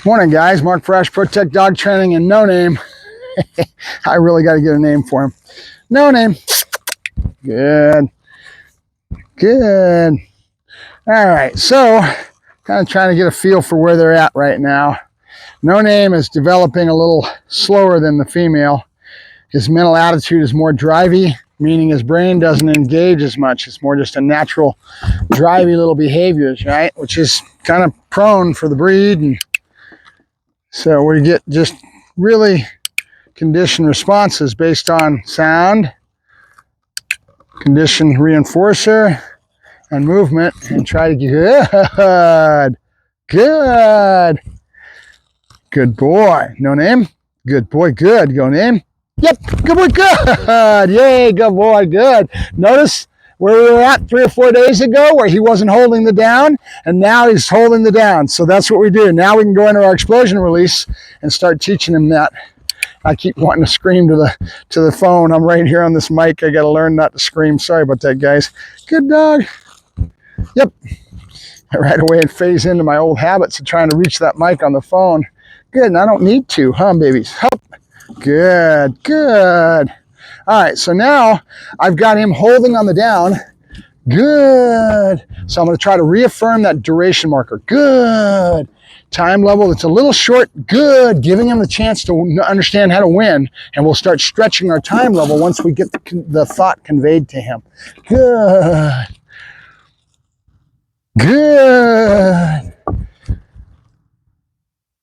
Morning, guys. Mark Ferrasci, Protect Dog Training and NoName. I really got to get a name for him. NoName. Good. Good. All right. So, kind of trying to get a feel for where they're at right now. NoName is developing a little slower than the female. His mental attitude is more drivey, meaning his brain doesn't engage as much. It's more just a natural, drivey little behaviors, right? Which is kind of prone for the breed. And so we get just really conditioned responses based on sound, conditioned reinforcer, and movement, and try to get good boy. NoName. Good boy. Good. Go name. Yep. Good boy. Good. Yay. Good boy. Good. Notice where we were at 3 or 4 days ago, where he wasn't holding the down, and now he's holding the down. So that's what we do. Now we can go into our explosion release and start teaching him that. I keep wanting to scream to the phone. I'm right here on this mic. I got to learn not to scream. Sorry about that, guys. Good dog. Yep. Right away and phase into my old habits of trying to reach that mic on the phone. Good. And I don't need to, huh, babies? Hup. Good. Good. All right, so now I've got him holding on the down. Good. So I'm going to try to reaffirm that duration marker. Good. Time level that's a little short. Good. Giving him the chance to understand how to win. And we'll start stretching our time level once we get the thought conveyed to him. Good. Good.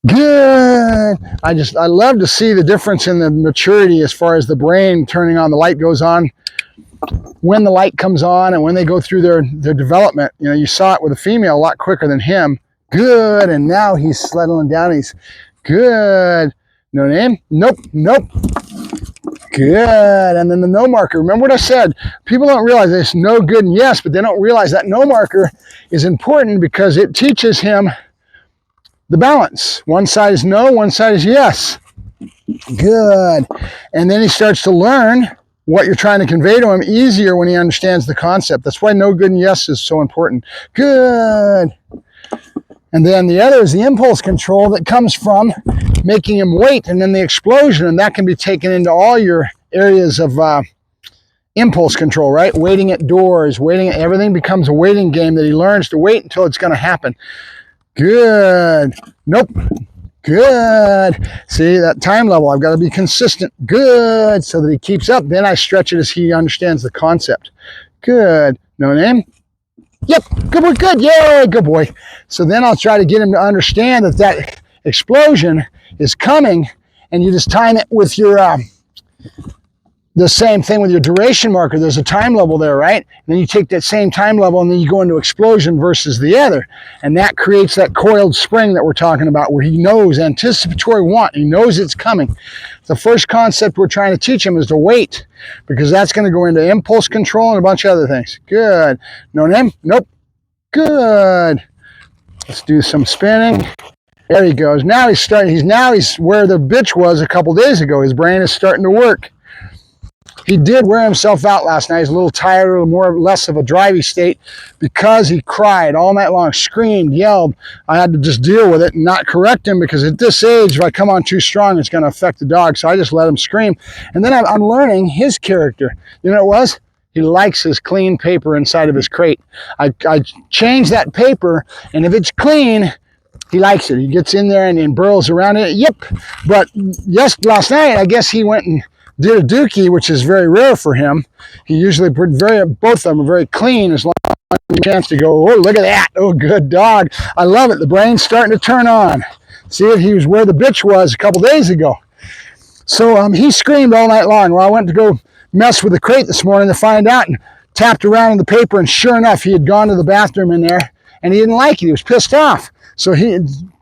Good. I love to see the difference in the maturity as far as the brain turning on. The light goes on when the light comes on and when they go through their development. You know, you saw it with a female a lot quicker than him. Good. And now he's settling down. He's good. NoName? Nope. Nope. Good. And then the no marker. Remember what I said? People don't realize this. No, good, and yes, but they don't realize that no marker is important because it teaches him the balance. One side is no, one side is yes. Good. And then he starts to learn what you're trying to convey to him easier when he understands the concept. That's why no, good, and yes is so important. Good. And then the other is the impulse control that comes from making him wait, and then the explosion, and that can be taken into all your areas of impulse control, right? Waiting at doors, everything becomes a waiting game that he learns to wait until it's going to happen. Good. Nope. Good. See, that time level, I've got to be consistent. Good. So that he keeps up. Then I stretch it as he understands the concept. Good. NoName? Yep. Good boy. Good. Yay. Good boy. So then I'll try to get him to understand that explosion is coming, and you just time it with your the same thing with your duration marker. There's a time level there, right? And then you take that same time level and then you go into explosion versus the other. And that creates that coiled spring that we're talking about, where he knows anticipatory want. He knows it's coming. The first concept we're trying to teach him is to wait, because that's going to go into impulse control and a bunch of other things. Good. NoName? Nope. Good. Let's do some spinning. There he goes. Now he's starting. He's where the bitch was a couple days ago. His brain is starting to work. He did wear himself out last night. He's a little tired, a little more or less of a drivey state because he cried all night long, screamed, yelled. I had to just deal with it and not correct him, because at this age, if I come on too strong, it's going to affect the dog. So I just let him scream. And then I'm learning his character. You know what it was? He likes his clean paper inside of his crate. I changed that paper, and if it's clean, he likes it. He gets in there and burrows around it. Yep. But last night, I guess he went and did a dookie, which is very rare for him. He usually both of them are very clean, as long as you have a chance to go, oh, look at that. Oh, good dog. I love it. The brain's starting to turn on. See it? He was where the bitch was a couple days ago. So he screamed all night long. Well, I went to go mess with the crate this morning to find out, and tapped around in the paper, and sure enough, he had gone to the bathroom in there, and he didn't like it. He was pissed off. So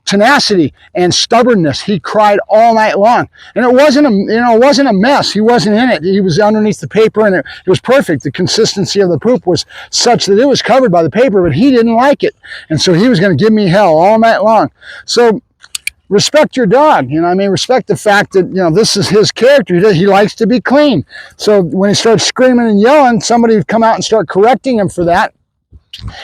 tenacity and stubbornness. He cried all night long, and it wasn't a mess. He wasn't in it. He was underneath the paper, and it was perfect. The consistency of the poop was such that it was covered by the paper, but he didn't like it, and so he was going to give me hell all night long. So respect your dog. You know, I mean, respect the fact that, you know, this is his character. He likes to be clean. So when he starts screaming and yelling, somebody would come out and start correcting him for that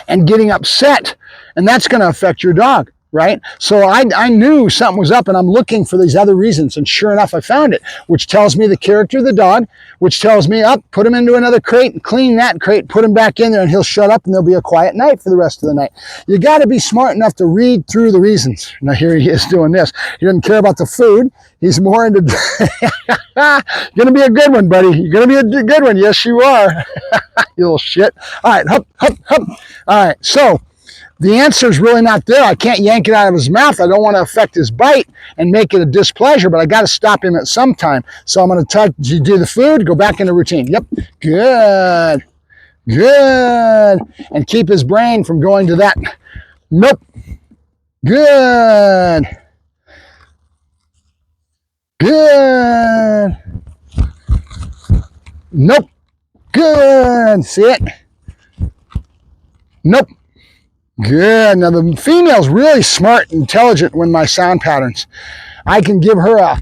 and getting upset, and that's going to affect your dog. right? So I knew something was up, and I'm looking for these other reasons. And sure enough, I found it, which tells me the character of the dog, which tells me, up, put him into another crate and clean that crate, put him back in there, and he'll shut up, and there'll be a quiet night for the rest of the night. You got to be smart enough to read through the reasons. Now here he is doing this. He doesn't care about the food. He's more into, you're going to be a good one, buddy. You're going to be a good one. Yes, you are. You little shit. All right, hup, hup, hup. All right, so the answer is really not there. I can't yank it out of his mouth. I don't want to affect his bite and make it a displeasure, but I got to stop him at some time. So I'm going to do the food, go back into routine. Yep, good, good. And keep his brain from going to that. Nope, good, good. Nope, good. See it? Nope. Good. Now the female's really smart and intelligent with my sound patterns. I can give her a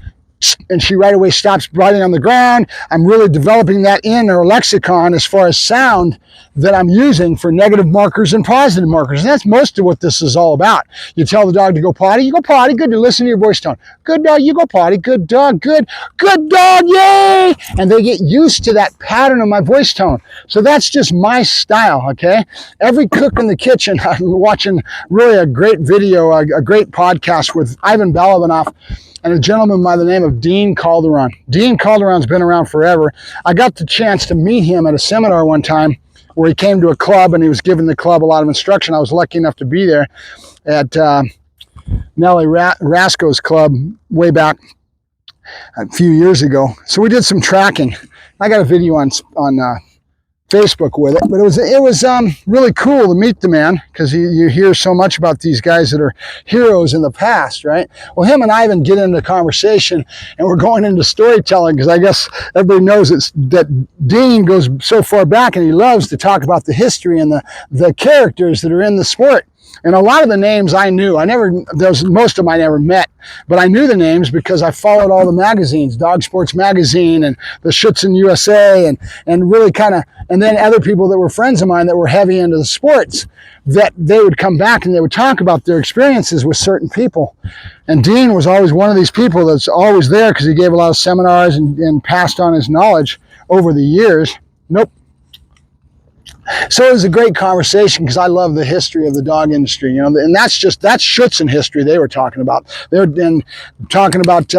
and she right away stops biting on the ground. I'm really developing that in her lexicon as far as sound that I'm using for negative markers and positive markers. And that's most of what this is all about. You tell the dog to go potty, you go potty, good, you listen to your voice tone. Good dog, you go potty, good dog, good dog, yay! And they get used to that pattern of my voice tone. So that's just my style, okay? Every cook in the kitchen, I'm watching really a great video, a great podcast with Ivan Balabanov, and a gentleman by the name of Dean Calderon. Dean Calderon's been around forever. I got the chance to meet him at a seminar one time where he came to a club and he was giving the club a lot of instruction. I was lucky enough to be there at Nellie Rasco's club way back a few years ago. So we did some tracking. I got a video on Facebook with it, but it was really cool to meet the man, because you hear so much about these guys that are heroes in the past, right? Well, him and Ivan get into conversation, and we're going into storytelling, because I guess everybody knows that Dean goes so far back, and he loves to talk about the history and the characters that are in the sport. And a lot of the names I knew. Most of them I never met, but I knew the names because I followed all the magazines, Dog Sports Magazine and the Schützen USA, and really kind of, and then other people that were friends of mine that were heavy into the sports, that they would come back and they would talk about their experiences with certain people. And Dean was always one of these people that's always there because he gave a lot of seminars and passed on his knowledge over the years. Nope. So it was a great conversation because I love the history of the dog industry, you know, and that's Schützen history they were talking about. They were then talking about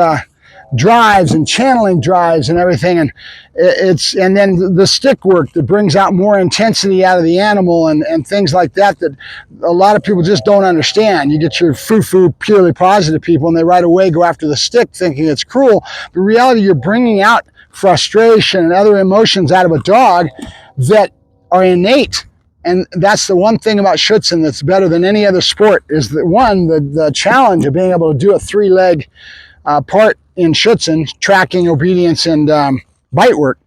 drives and channeling drives and everything, and then the stick work that brings out more intensity out of the animal and things like that a lot of people just don't understand. You get your foo-foo purely positive people, and they right away go after the stick thinking it's cruel. But in reality, you're bringing out frustration and other emotions out of a dog that are innate. And that's the one thing about Schützen that's better than any other sport, is that the challenge of being able to do a 3-leg part in Schützen, tracking, obedience, and bite work.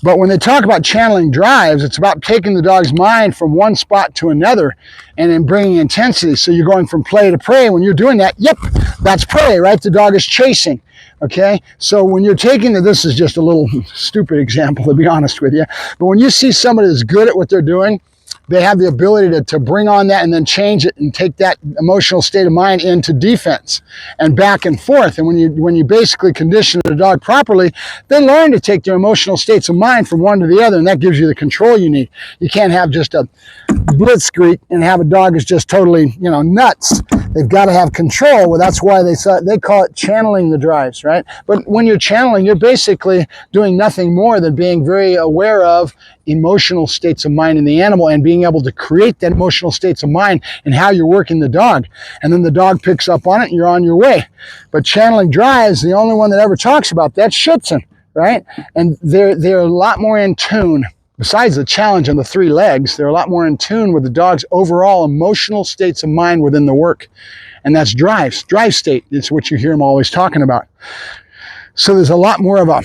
But when they talk about channeling drives, it's about taking the dog's mind from one spot to another and then bringing intensity. So you're going from play to prey. When you're doing that, yep, that's prey, right? The dog is chasing. Okay, so when you're taking this is just a little stupid example, to be honest with you, but when you see somebody that's good at what they're doing, they have the ability to bring on that and then change it and take that emotional state of mind into defense and back and forth. And when you basically condition the dog properly, they learn to take their emotional states of mind from one to the other, and that gives you the control you need. You can't have just a blitzkrieg and have a dog that's just totally, you know, nuts. They've got to have control. Well, that's why they call it channeling the drives, right? But when you're channeling, you're basically doing nothing more than being very aware of emotional states of mind in the animal and being able to create that emotional states of mind and how you're working the dog. And then the dog picks up on it and you're on your way. But channeling drives, the only one that ever talks about that's Schützen, right? And they're a lot more in tune. Besides the challenge on the 3 legs, they're a lot more in tune with the dog's overall emotional states of mind within the work. And that's drive state. It's what you hear them always talking about. So there's a lot more of a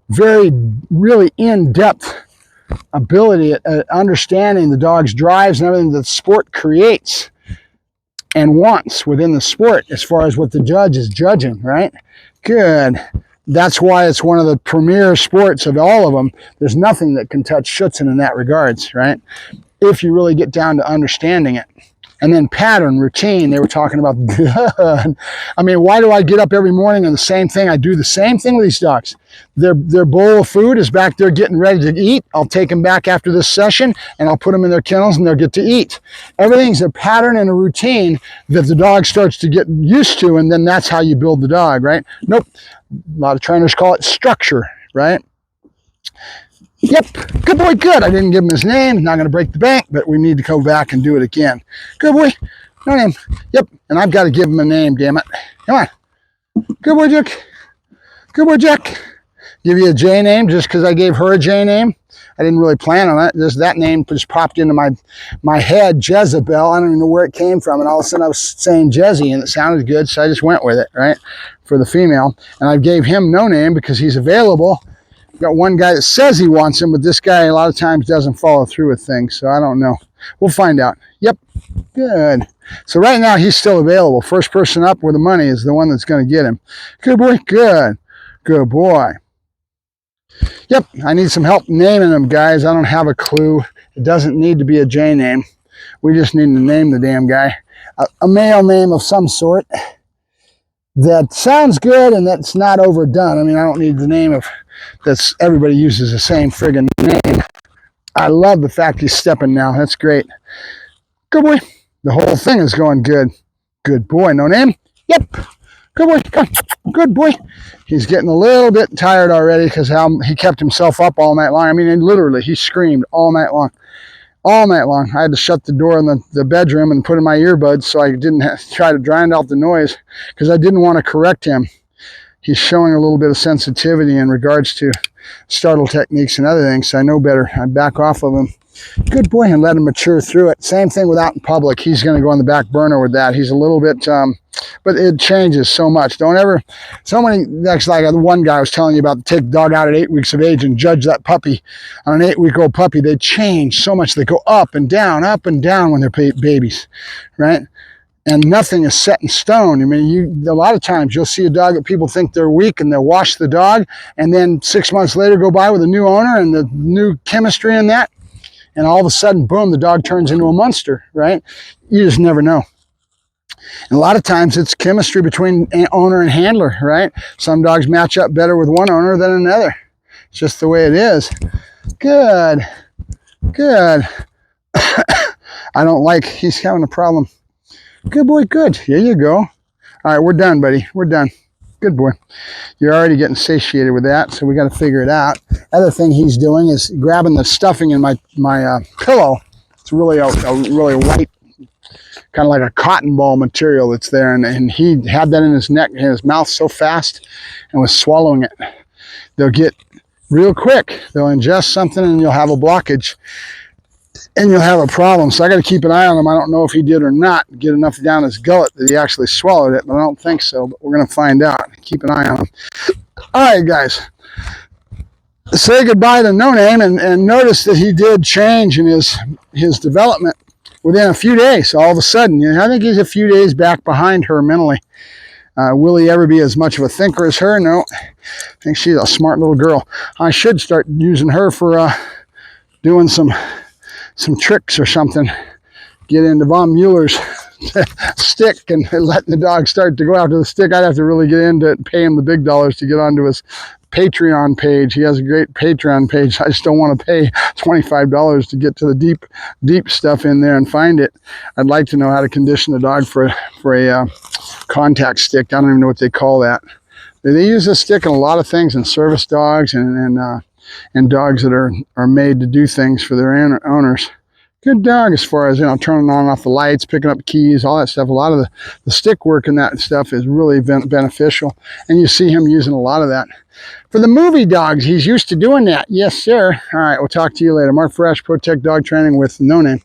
very, really in-depth ability at understanding the dog's drives and everything that the sport creates and wants within the sport as far as what the judge is judging, right? Good. That's why it's one of the premier sports of all of them. There's nothing that can touch Schützen in that regards, right? If you really get down to understanding it. And then pattern, routine, they were talking about good. I mean, why do I get up every morning and the same thing? I do the same thing with these dogs. Their bowl of food is back there getting ready to eat. I'll take them back after this session and I'll put them in their kennels and they'll get to eat. Everything's a pattern and a routine that the dog starts to get used to, and then that's how you build the dog, right? Nope. A lot of trainers call it structure, right? Yep, good boy, good. I didn't give him his name. Not going to break the bank, but we need to go back and do it again. Good boy. No name. Yep, and I've got to give him a name, damn it. Come on. Good boy, Jack. Good boy, Jack. Give you a J name just because I gave her a J name. I didn't really plan on it. Just that name just popped into my head, Jezebel. I don't even know where it came from. And all of a sudden I was saying Jezzie, and it sounded good, so I just went with it, right, for the female. And I gave him no name because he's available. Got one guy that says he wants him, but this guy a lot of times doesn't follow through with things, so I don't know. We'll find out. Yep, good. So right now he's still available. First person up where the money is the one that's going to get him. Good boy, good. Good boy. Yep, I need some help naming them, guys. I don't have a clue. It doesn't need to be a J name. We just need to name the damn guy. A male name of some sort that sounds good and that's not overdone. I mean, I don't need the name of that's everybody uses the same friggin' name. I love the fact he's stepping now. That's great. Good boy. The whole thing is going good. Good boy. No name? Yep. Good boy. Come. Good boy. He's getting a little bit tired already because how he kept himself up all night long. I mean, literally, he screamed all night long. All night long. I had to shut the door in the bedroom and put in my earbuds so I didn't try to drown out the noise because I didn't want to correct him. He's showing a little bit of sensitivity in regards to startle techniques and other things, so I know better. I back off of him. Good boy, and let him mature through it. Same thing with out in public. He's going to go on the back burner with that. He's a little bit, but it changes so much. Don't ever, so many, that's like the one guy I was telling you about, take the dog out at 8 weeks of age and judge that puppy. On an 8-week-old puppy, they change so much. They go up and down when they're babies, right? And nothing is set in stone. I mean, a lot of times you'll see a dog that people think they're weak and they'll wash the dog, and then 6 months later go by with a new owner and the new chemistry in that, and all of a sudden, boom, the dog turns into a monster, right? You just never know. And a lot of times it's chemistry between owner and handler, right? Some dogs match up better with one owner than another. It's just the way it is. Good. Good. I don't like, he's having a problem. Good boy, good. Here you go. All right, we're done, buddy. We're done. Good boy. You're already getting satiated with that, so we got to figure it out. Other thing he's doing is grabbing the stuffing in my pillow. It's really a really white, kind of like a cotton ball material that's there, and he had that in his neck, in his mouth so fast, and was swallowing it. They'll get real quick. They'll ingest something, and you'll have a blockage. And you'll have a problem. So I got to keep an eye on him. I don't know if he did or not get enough down his gullet that he actually swallowed it, but I don't think so. But we're going to find out. Keep an eye on him. All right, guys. Say goodbye to No Name, and notice that he did change in his development within a few days. All of a sudden, I think he's a few days back behind her mentally. Will he ever be as much of a thinker as her? No. I think she's a smart little girl. I should start using her for doing some tricks or something. Get into Von Mueller's stick and letting the dog start to go after the stick. I'd have to really get into it and pay him the big dollars to get onto his Patreon page. He has a great Patreon page. I just don't want to pay $25 to get to the deep stuff in there and find it. I'd like to know how to condition a dog for a contact stick. I don't even know what they call that. They use this stick in a lot of things, in service dogs and dogs that are made to do things for their owners. Good dog as far as, turning on and off the lights, picking up keys, all that stuff. A lot of the stick work and that stuff is really beneficial. And you see him using a lot of that. For the movie dogs, he's used to doing that. Yes, sir. All right, we'll talk to you later. Mark Ferrasci, Protect Dog Training with No Name.